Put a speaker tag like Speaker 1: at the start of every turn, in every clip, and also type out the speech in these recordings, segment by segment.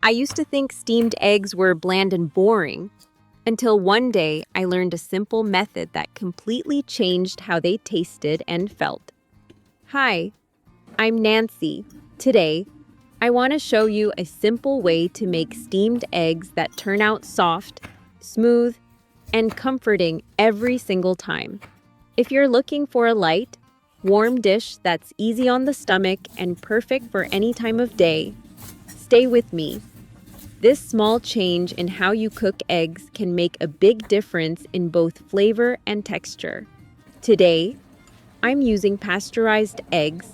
Speaker 1: I used to think steamed eggs were bland and boring, until one day I learned a simple method that completely changed how they tasted and felt. Hi, I'm Nancy. Today, I want to show you a simple way to make steamed eggs that turn out soft, smooth, and comforting every single time. If you're looking for a light, warm dish that's easy on the stomach and perfect for any time of day, stay with me. This small change in how you cook eggs can make a big difference in both flavor and texture. Today, I'm using pasteurized eggs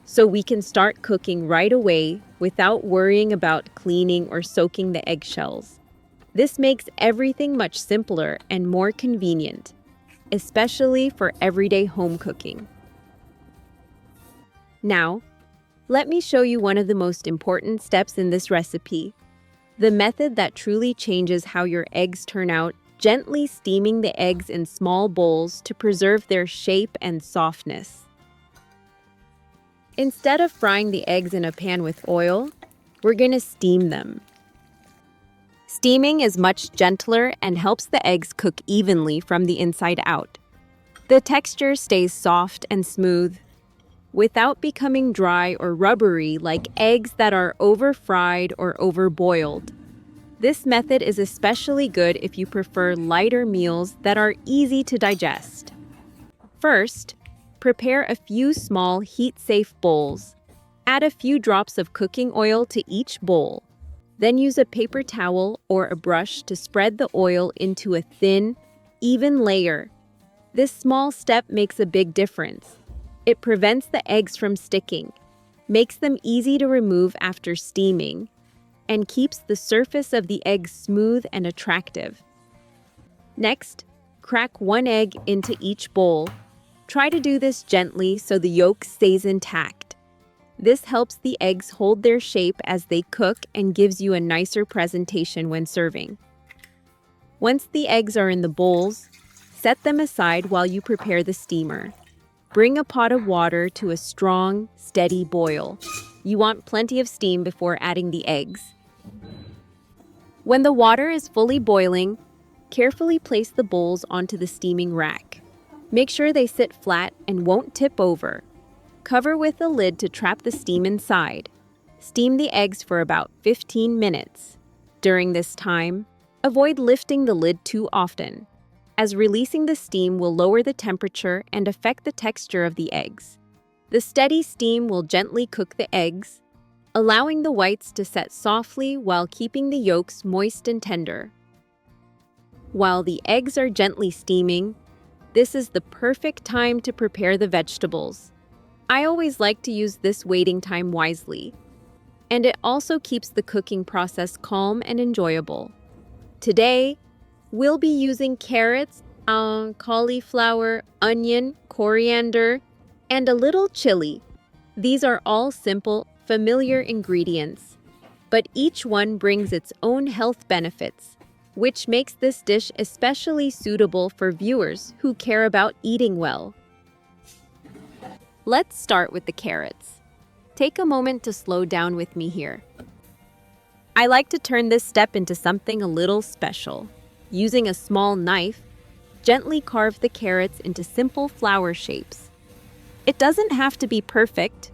Speaker 1: so we can start cooking right away without worrying about cleaning or soaking the eggshells. This makes everything much simpler and more convenient, especially for everyday home cooking. Now, let me show you one of the most important steps in this recipe. The method that truly changes how your eggs turn out, gently steaming the eggs in small bowls to preserve their shape and softness. Instead of frying the eggs in a pan with oil, we're going to steam them. Steaming is much gentler and helps the eggs cook evenly from the inside out. The texture stays soft and smooth, without becoming dry or rubbery like eggs that are over-fried or over-boiled. This method is especially good if you prefer lighter meals that are easy to digest. First, prepare a few small heat-safe bowls. Add a few drops of cooking oil to each bowl. Then use a paper towel or a brush to spread the oil into a thin, even layer. This small step makes a big difference. It prevents the eggs from sticking, makes them easy to remove after steaming, and keeps the surface of the egg smooth and attractive. Next, crack one egg into each bowl. Try to do this gently so the yolk stays intact. This helps the eggs hold their shape as they cook and gives you a nicer presentation when serving. Once the eggs are in the bowls, set them aside while you prepare the steamer. Bring a pot of water to a strong, steady boil. You want plenty of steam before adding the eggs. When the water is fully boiling, carefully place the bowls onto the steaming rack. Make sure they sit flat and won't tip over. Cover with a lid to trap the steam inside. Steam the eggs for about 15 minutes. During this time, avoid lifting the lid too often, as releasing the steam will lower the temperature and affect the texture of the eggs. The steady steam will gently cook the eggs, allowing the whites to set softly while keeping the yolks moist and tender. While the eggs are gently steaming, this is the perfect time to prepare the vegetables. I always like to use this waiting time wisely, and it also keeps the cooking process calm and enjoyable. Today, we'll be using carrots, cauliflower, onion, coriander, and a little chili. These are all simple, familiar ingredients, but each one brings its own health benefits, which makes this dish especially suitable for viewers who care about eating well. Let's start with the carrots. Take a moment to slow down with me here. I like to turn this step into something a little special. Using a small knife, gently carve the carrots into simple flower shapes. It doesn't have to be perfect.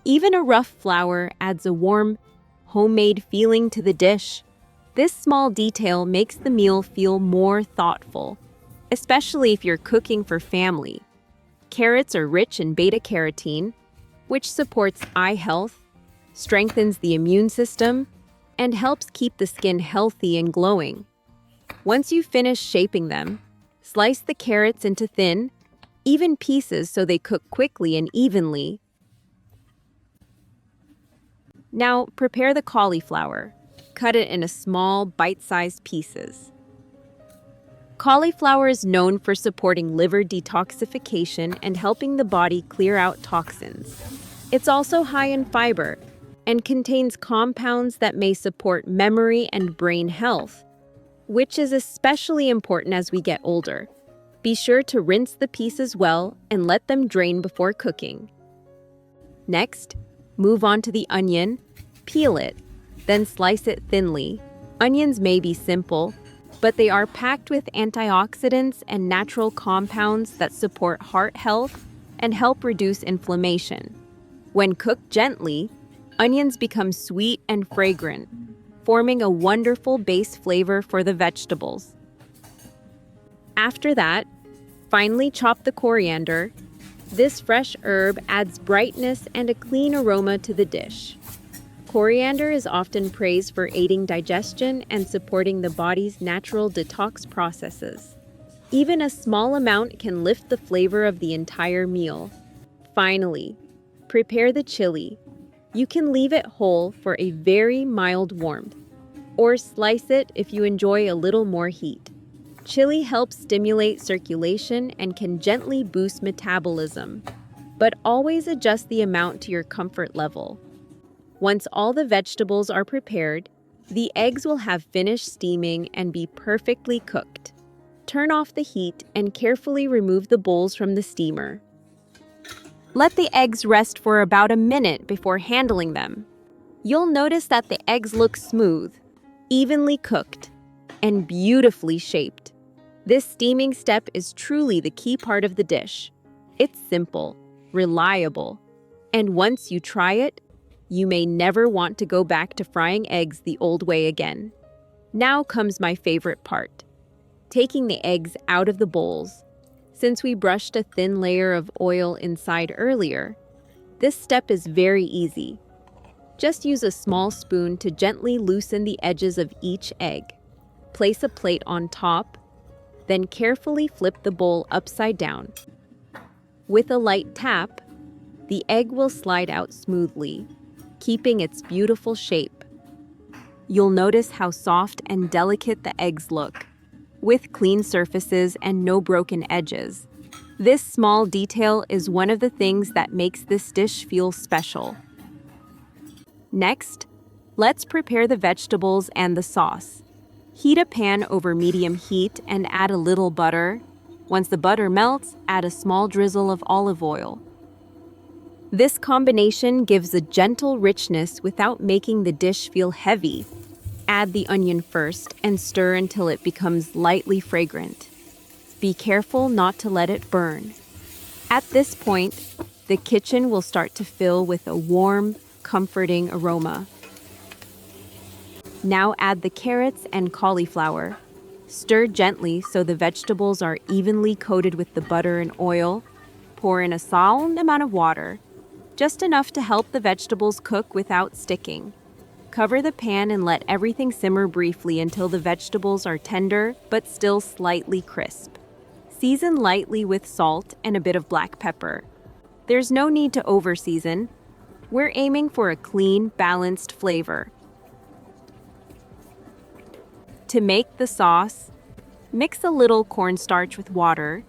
Speaker 1: Even a rough flower adds a warm, homemade feeling to the dish. This small detail makes the meal feel more thoughtful, especially if you're cooking for family. Carrots are rich in beta-carotene, which supports eye health, strengthens the immune system, and helps keep the skin healthy and glowing. Once you finish shaping them, slice the carrots into thin, even pieces so they cook quickly and evenly. Now, prepare the cauliflower. Cut it into small, bite-sized pieces. Cauliflower is known for supporting liver detoxification and helping the body clear out toxins. It's also high in fiber and contains compounds that may support memory and brain health, which is especially important as we get older. Be sure to rinse the pieces well and let them drain before cooking. Next, move on to the onion. Peel it. Then slice it thinly. Onions may be simple, but they are packed with antioxidants and natural compounds that support heart health and help reduce inflammation. When cooked gently, onions become sweet and fragrant, forming a wonderful base flavor for the vegetables. After that, finely chop the coriander. This fresh herb adds brightness and a clean aroma to the dish. Coriander is often praised for aiding digestion and supporting the body's natural detox processes. Even a small amount can lift the flavor of the entire meal. Finally, prepare the chili. You can leave it whole for a very mild warmth, or slice it if you enjoy a little more heat. Chili helps stimulate circulation and can gently boost metabolism, but always adjust the amount to your comfort level. Once all the vegetables are prepared, the eggs will have finished steaming and be perfectly cooked. Turn off the heat and carefully remove the bowls from the steamer. Let the eggs rest for about a minute before handling them. You'll notice that the eggs look smooth, evenly cooked, and beautifully shaped. This steaming step is truly the key part of the dish. It's simple, reliable, and once you try it, you may never want to go back to frying eggs the old way again. Now comes my favorite part, taking the eggs out of the bowls. Since we brushed a thin layer of oil inside earlier, this step is very easy. Just use a small spoon to gently loosen the edges of each egg. Place a plate on top, then carefully flip the bowl upside down. With a light tap, the egg will slide out smoothly, keeping its beautiful shape. You'll notice how soft and delicate the eggs look, with clean surfaces and no broken edges. This small detail is one of the things that makes this dish feel special. Next, let's prepare the vegetables and the sauce. Heat a pan over medium heat and add a little butter. Once the butter melts, add a small drizzle of olive oil. This combination gives a gentle richness without making the dish feel heavy. Add the onion first and stir until it becomes lightly fragrant. Be careful not to let it burn. At this point, the kitchen will start to fill with a warm, comforting aroma. Now add the carrots and cauliflower. Stir gently so the vegetables are evenly coated with the butter and oil. Pour in a sound amount of water, just enough to help the vegetables cook without sticking. Cover the pan and let everything simmer briefly until the vegetables are tender but still slightly crisp. Season lightly with salt and a bit of black pepper. There's no need to over-season. We're aiming for a clean, balanced flavor. To make the sauce, mix a little cornstarch with water,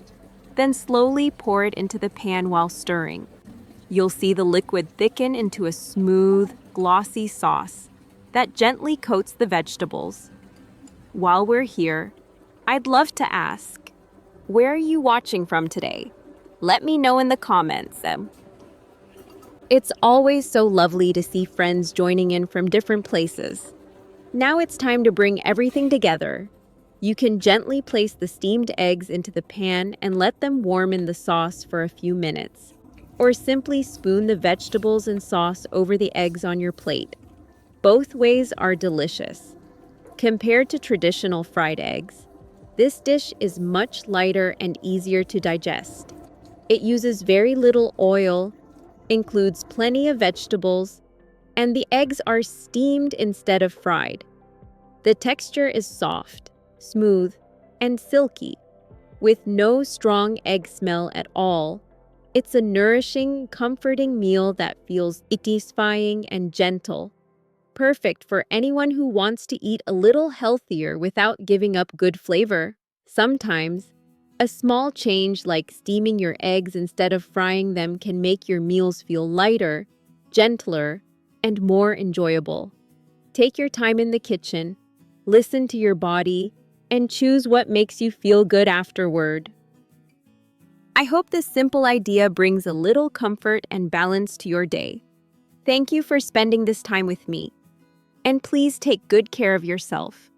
Speaker 1: then slowly pour it into the pan while stirring. You'll see the liquid thicken into a smooth, glossy sauce that gently coats the vegetables. While we're here, I'd love to ask, where are you watching from today? Let me know in the comments. It's always so lovely to see friends joining in from different places. Now it's time to bring everything together. You can gently place the steamed eggs into the pan and let them warm in the sauce for a few minutes. Or simply spoon the vegetables and sauce over the eggs on your plate. Both ways are delicious. Compared to traditional fried eggs, this dish is much lighter and easier to digest. It uses very little oil, includes plenty of vegetables, and the eggs are steamed instead of fried. The texture is soft, smooth, and silky, with no strong egg smell at all. It's a nourishing, comforting meal that feels satisfying and gentle, perfect for anyone who wants to eat a little healthier without giving up good flavor. Sometimes, a small change like steaming your eggs instead of frying them can make your meals feel lighter, gentler, and more enjoyable. Take your time in the kitchen, listen to your body, and choose what makes you feel good afterward. I hope this simple idea brings a little comfort and balance to your day. Thank you for spending this time with me. And please take good care of yourself.